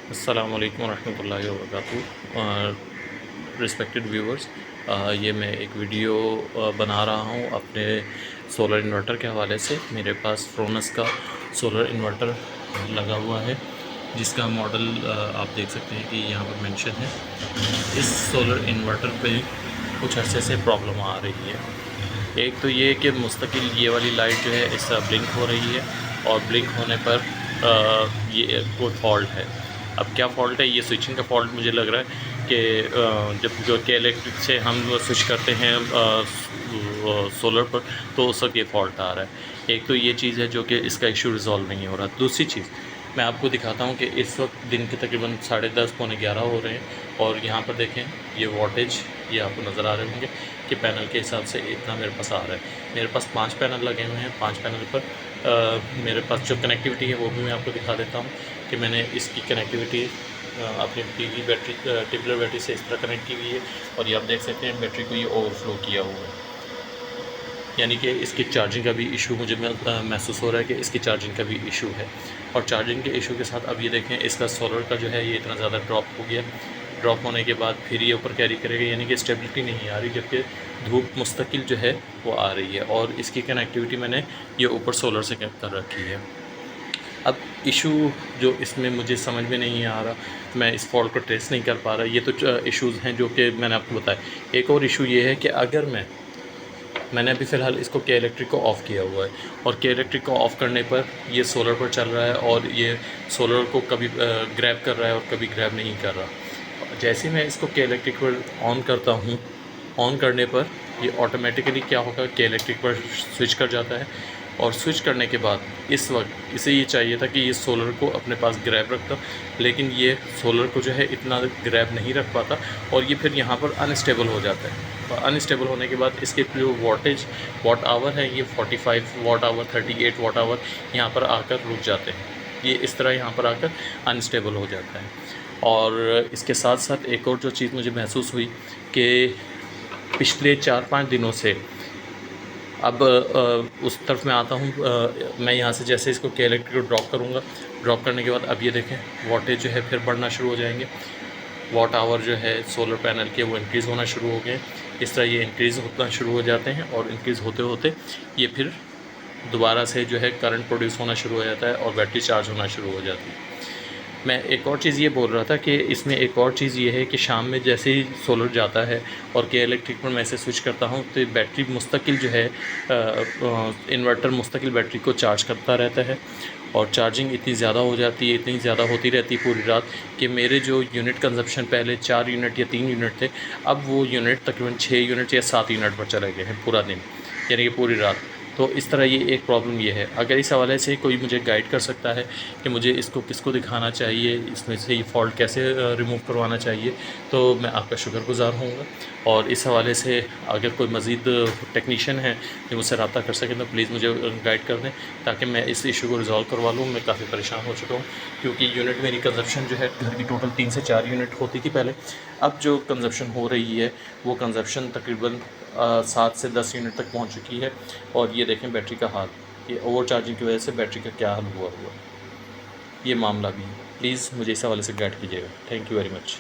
अस्सलाम वालेकुम रहमतुल्लाहि व बरकातहू। रिस्पेक्टेड व्यूवर्स, ये मैं एक वीडियो बना रहा हूँ अपने सोलर इन्वर्टर के हवाले से। मेरे पास फ्रोनस का सोलर इन्वर्टर लगा हुआ है जिसका मॉडल आप देख सकते हैं कि यहाँ पर मेंशन है। इस सोलर इन्वर्टर पे कुछ अरसे से प्रॉब्लम आ रही है। एक तो ये कि मुस्तकिल ये वाली लाइट जो है इस तरह ब्लिंक हो रही है और ब्लिंक होने पर ये कोई फॉल्ट है। अब क्या फ़ॉल्ट है, ये स्विचिंग का फॉल्ट मुझे लग रहा है कि जब जो के इलेक्ट्रिक से हम स्विच करते हैं सोलर पर, तो उस वक्त ये फ़ॉल्ट आ रहा है। एक तो ये चीज़ है जो कि इसका इशू रिज़ॉल्व नहीं हो रहा। दूसरी चीज़ मैं आपको दिखाता हूँ कि इस वक्त दिन के तकरीबन 10:30 पौने 11 हो रहे हैं और यहाँ पर देखें ये वोल्टेज ये आपको नज़र आ रहे होंगे कि पैनल के हिसाब से इतना मेरे पास आ रहा है। मेरे पास 5 पैनल लगे हुए हैं। 5 पैनल पर मेरे पास जो कनेक्टिविटी है वो भी मैं आपको दिखा देता हूँ कि मैंने इसकी कनेक्टिविटी अपनी पीवी बैटरी ट्यूबुलर बैटरी से इस तरह कनेक्ट की हुई है और ये आप देख सकते हैं बैटरी को ये ओवरफ्लो किया हुआ है, यानी कि इसकी चार्जिंग का भी इशू मुझे महसूस हो रहा है कि इसकी चार्जिंग का भी इशू है। और चार्जिंग के इशू के साथ अब ये देखें इसका सोलर का जो है ये इतना ज़्यादा ड्रॉप हो गया। ड्रॉप होने के बाद फिर ये ऊपर कैरी करेगा, यानी कि स्टेबिलिटी नहीं आ रही, जबकि धूप मुस्तकिल जो है वो आ रही है और इसकी कनेक्टिविटी मैंने ये ऊपर सोलर से कर रखी है। अब इशू जो इसमें मुझे समझ में नहीं आ रहा, मैं इस फॉल्ट को ट्रेस नहीं कर पा रहा। ये तो इश्यूज़ हैं जो कि मैंने आपको बताया। एक और इशू ये है कि अगर मैंने अभी फ़िलहाल इसको के इलेक्ट्रिक को ऑफ़ किया हुआ है और के इलेक्ट्रिक को ऑफ़ करने पर ये सोलर पर चल रहा है और ये सोलर को कभी ग्रैब कर रहा है और कभी ग्रैब नहीं कर रहा। जैसे ही मैं इसको के इलेक्ट्रिक पर ऑन करता हूँ, ऑन करने पर ये ऑटोमेटिकली क्या होगा, के इलेक्ट्रिक पर स्विच कर जाता है और स्विच करने के बाद इस वक्त इसे ये चाहिए था कि ये सोलर को अपने पास ग्रैब रखता, लेकिन ये सोलर को जो है इतना ग्रैब नहीं रख पाता और ये फिर यहाँ पर अनस्टेबल हो जाता है। और अनस्टेबल होने के बाद इसके जो वाट आवर है ये 45 वाट आवर 38 वाट आवर यहाँ पर आकर रुक जाते हैं। ये इस तरह यहाँ पर आकर अनस्टेबल हो जाता है। और इसके साथ साथ एक और जो चीज़ मुझे महसूस हुई कि पिछले 4-5 दिनों से अब उस तरफ मैं आता हूँ, मैं यहाँ से जैसे इसको के इलेक्ट्रिक को ड्रॉप करूँगा, ड्रॉप करने के बाद अब ये देखें वाटेज जो है फिर बढ़ना शुरू हो जाएंगे। वाट आवर जो है सोलर पैनल के वो इंक्रीज़ होना शुरू हो गए। इस तरह ये इंक्रीज़ होना शुरू हो जाते हैं और इंक्रीज़ होते होते ये फिर दोबारा से जो है करंट प्रोड्यूस होना शुरू हो जाता है और बैटरी चार्ज होना शुरू हो जाती है। मैं एक और चीज़ ये बोल रहा था कि इसमें एक और चीज़ ये है कि शाम में जैसे ही सोलर जाता है और के इलेक्ट्रिक पर मैं इसे स्विच करता हूँ तो बैटरी मुस्तकिल जो है इन्वर्टर मुस्तकिल बैटरी को चार्ज करता रहता है और चार्जिंग इतनी ज़्यादा हो जाती है, इतनी ज़्यादा होती रहती है पूरी रात कि मेरे जो यूनिट कंजप्शन पहले 4 यूनिट या 3 यूनिट थे, अब वो यूनिट तकरीबन 6 यूनिट या 7 यूनिट पर चले गए हैं पूरा दिन, यानी कि पूरी रात। तो इस तरह ये एक प्रॉब्लम ये है। अगर इस हवाले से कोई मुझे गाइड कर सकता है कि मुझे इसको किसको दिखाना चाहिए, इसमें से ये फ़ॉल्ट कैसे रिमूव करवाना चाहिए, तो मैं आपका शुक्रगुज़ार होऊंगा। और इस हवाले से अगर कोई मज़ीद टेक्नीशियन है जो मुझसे रब्ता कर सकें तो प्लीज़ मुझे गाइड कर दें ताकि मैं इस इशू को रिज़ॉल्व करवा लूँ। मैं काफ़ी परेशान हो चुका हूँ क्योंकि यूनिट मेरी कंजप्शन जो है घर की टोटल 3 से 4 यूनिट होती थी पहले। अब जो कंजप्शन हो रही है वो कंजप्शन तकरीबन 7 से 10 यूनिट तक पहुँच चुकी है। और ये देखें बैटरी का हाल, ये ओवर चार्जिंग की वजह से बैटरी का क्या हाल हुआ ये मामला भी है। प्लीज़ मुझे इस हवाले से गाइड कीजिएगा। Thank you very much.